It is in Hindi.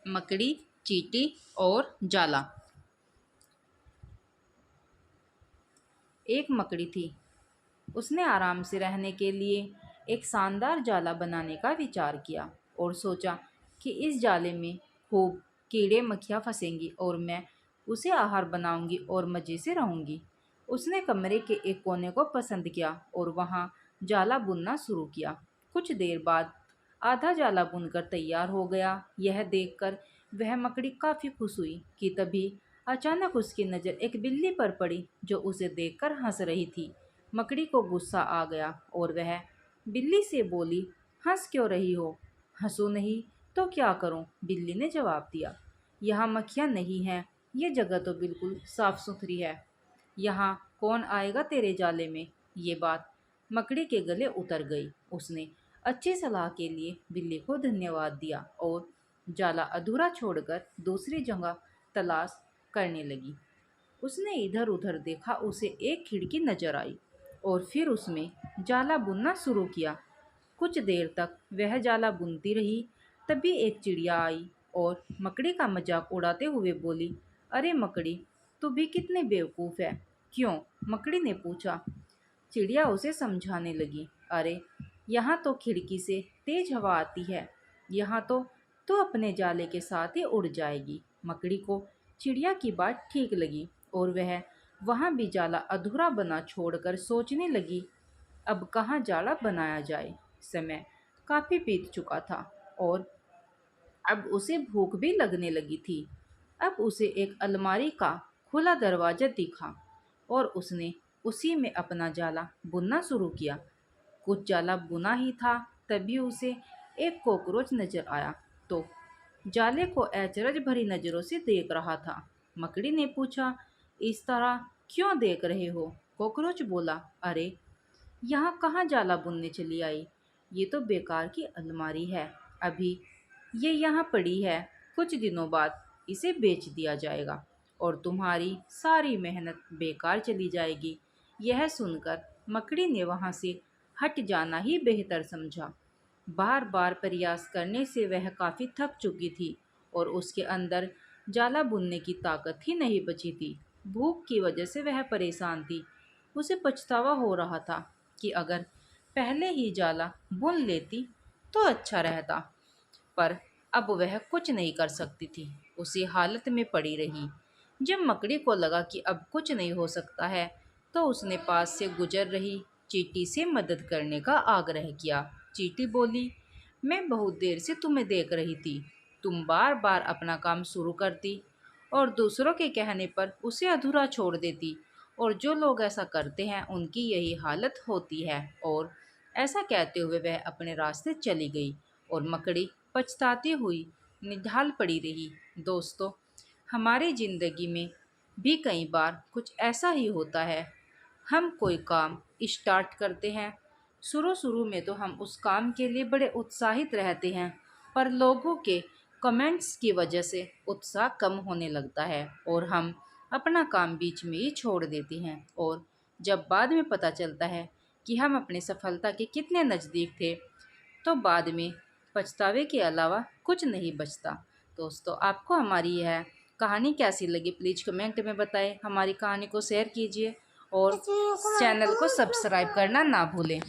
मकड़ी, चींटी और जाला। एक मकड़ी थी। उसने आराम से रहने के लिए एक शानदार जाला बनाने का विचार किया और सोचा कि इस जाले में खूब कीड़े मक्खियाँ फंसेंगी और मैं उसे आहार बनाऊंगी और मज़े से रहूंगी। उसने कमरे के एक कोने को पसंद किया और वहाँ जाला बुनना शुरू किया। कुछ देर बाद आधा जाला बुनकर तैयार हो गया। यह देखकर वह मकड़ी काफ़ी खुश हुई कि तभी अचानक उसकी नज़र एक बिल्ली पर पड़ी जो उसे देखकर हंस रही थी। मकड़ी को गुस्सा आ गया और वह बिल्ली से बोली, हंस क्यों रही हो? हंसो नहीं तो क्या करूं? बिल्ली ने जवाब दिया, यहाँ मक्खियाँ नहीं हैं, ये जगह तो बिल्कुल साफ सुथरी है। यहाँ कौन आएगा तेरे जाले में? ये बात मकड़ी के गले उतर गई। उसने अच्छी सलाह के लिए बिल्ली को धन्यवाद दिया और जाला अधूरा छोड़कर दूसरी जगह तलाश करने लगी। उसने इधर उधर देखा, उसे एक खिड़की नजर आई और फिर उसमें जाला बुनना शुरू किया। कुछ देर तक वह जाला बुनती रही। तभी एक चिड़िया आई और मकड़ी का मजाक उड़ाते हुए बोली, अरे मकड़ी, तू भी कितनी बेवकूफ़ है। क्यों? मकड़ी ने पूछा। चिड़िया उसे समझाने लगी, अरे यहाँ तो खिड़की से तेज हवा आती है, यहाँ तो अपने जाले के साथ ही उड़ जाएगी। मकड़ी को चिड़िया की बात ठीक लगी और वह वहाँ भी जाला अधूरा बना छोड़कर सोचने लगी, अब कहाँ जाला बनाया जाए। समय काफ़ी बीत चुका था और अब उसे भूख भी लगने लगी थी। अब उसे एक अलमारी का खुला दरवाज़ा दिखा और उसने उसी में अपना जाला बुनना शुरू किया। कुछ जाला बुना ही था, तभी उसे एक कॉकरोच नजर आया तो जाले को अचरज भरी नज़रों से देख रहा था। मकड़ी ने पूछा, इस तरह क्यों देख रहे हो? कॉकरोच बोला, अरे यहाँ कहाँ जाला बुनने चली आई? ये तो बेकार की अलमारी है, अभी ये यहाँ पड़ी है, कुछ दिनों बाद इसे बेच दिया जाएगा और तुम्हारी सारी मेहनत बेकार चली जाएगी। यह सुनकर मकड़ी ने वहाँ से हट जाना ही बेहतर समझा। बार बार प्रयास करने से वह काफ़ी थक चुकी थी और उसके अंदर जाला बुनने की ताकत ही नहीं बची थी। भूख की वजह से वह परेशान थी। उसे पछतावा हो रहा था कि अगर पहले ही जाला बुन लेती तो अच्छा रहता, पर अब वह कुछ नहीं कर सकती थी। उसी हालत में पड़ी रही। जब मकड़ी को लगा कि अब कुछ नहीं हो सकता है, तो उसने पास से गुजर रही चींटी से मदद करने का आग्रह किया। चींटी बोली, मैं बहुत देर से तुम्हें देख रही थी। तुम बार बार अपना काम शुरू करती और दूसरों के कहने पर उसे अधूरा छोड़ देती, और जो लोग ऐसा करते हैं उनकी यही हालत होती है। और ऐसा कहते हुए वह अपने रास्ते चली गई और मकड़ी पछताती हुई निढाल पड़ी रही। दोस्तों, हमारी ज़िंदगी में भी कई बार कुछ ऐसा ही होता है। हम कोई काम स्टार्ट करते हैं, शुरू शुरू में तो हम उस काम के लिए बड़े उत्साहित रहते हैं, पर लोगों के कमेंट्स की वजह से उत्साह कम होने लगता है और हम अपना काम बीच में ही छोड़ देते हैं। और जब बाद में पता चलता है कि हम अपनी सफलता के कितने नज़दीक थे, तो बाद में पछतावे के अलावा कुछ नहीं बचता। दोस्तों, आपको हमारी यह कहानी कैसी लगी प्लीज़ कमेंट में बताएं। हमारी कहानी को शेयर कीजिए और चैनल को सब्सक्राइब करना ना भूलें।